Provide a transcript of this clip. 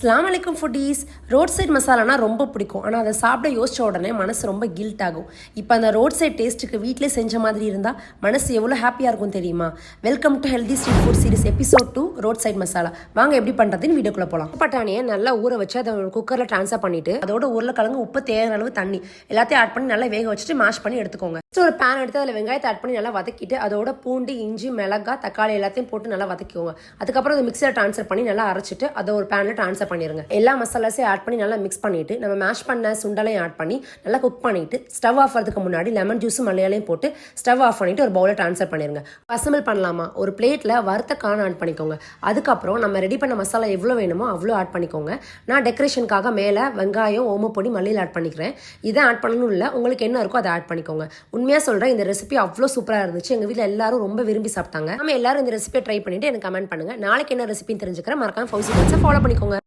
அஸ்ஸலாமு அலைக்கும் foodies. Road side மசாலானா ரொம்ப பிடிக்கும். ஆனால் அதை சாப்பிட யோசிச்ச உடனே மனசு ரொம்ப கில்ட் ஆகும். இப்போ அந்த ரோட் சைட் டேஸ்ட்டுக்கு வீட்டிலே செஞ்ச மாதிரி இருந்தால் மனசு எவ்வளோ ஹாப்பியாக இருக்கும் தெரியுமா? Welcome to healthy street food series episode 2 roadside masala. வாங்க எப்படி பண்ணுறதுன்னு வீடியோக்குள்ளே போகலாம். பட்டாணியை நல்லா ஊற வச்சு அதை குக்கரில் ட்ரான்ஸ்ஃபர் பண்ணிவிட்டு அதோட உருளைக்கிழங்கு உப்பு தேவையான அளவு தண்ணி எல்லாத்தையும் ஆட் பண்ணி நல்லா வேக வச்சுட்டு மேஷ் பண்ணி எடுத்துக்கோங்க. ஒரு பேன் எடுத்து அதில் வெங்காயத்தை ஆட் பண்ணி நல்லா வதக்கிட்டு அதோட பூண்டு, இஞ்சி, மிளகாய், தக்காளி எல்லாத்தையும் போட்டு நல்லா வதக்கிக்கோங்க. அதுக்கப்புறம் அதை மிக்சர் ட்ரான்ஸ்ஃபர் பண்ணி நல்லா அரைச்சிட்டு அதை ஒரு பேனில் ட்ரான்ஸ்ஃபர் பண்ணிடுங்க. எல்லா மசாலாஸையும் ஆட் பண்ணி நல்லா மிக்ஸ் பண்ணிட்டு நம்ம மேஷ் பண்ண சுண்டலையும் ஆட் பண்ணி நல்லா குக் பண்ணிட்டு ஸ்டவ் ஆஃப் ஆகிறதுக்கு முன்னாடி லெமன் ஜூஸும் மல்லியாலையும் போட்டு ஸ்டவ் ஆஃப் பண்ணிட்டு ஒரு பவுலில் ட்ரான்ஸ்ஃபர் பண்ணிடுங்க. அசம்பிள் பண்ணலாமா? ஒரு பிளேட்டில் வறுத்த கான் ஆட் பண்ணிக்கோங்க. அதுக்கப்புறம் நம்ம ரெடி பண்ண மசாலா எவ்வளோ வேணுமோ அவ்வளோ ஆட் பண்ணிக்கோங்க. நான் டெக்கரேஷனுக்காக மேலே வெங்காயம், ஓமப்பொடி, மல்லியில் ஆட் பண்ணிக்கிறேன். இதை ஆட் பண்ணணும் இல்லை, உங்களுக்கு என்ன இருக்கோ அதை ஆட் பண்ணிக்கோங்க. உண்மையாக சொல்கிறேன், இந்த ரெசிபி அவ்வளோ சூப்பராக இருந்துச்சு. எங்கள் வீட்டில் எல்லாரும் ரொம்ப விரும்பி சாப்பிட்டாங்க. நம்ம எல்லாரும் இந்த ரெசிபியை ட்ரை பண்ணிட்டு எனக்கு கமெண்ட் பண்ணுங்கள். நாளைக்கு என்ன ரெசிபின்னு தெரிஞ்சுக்கிறேன். மறக்காம ஃபவுசி ஃபாலோ பண்ணிக்கோங்க.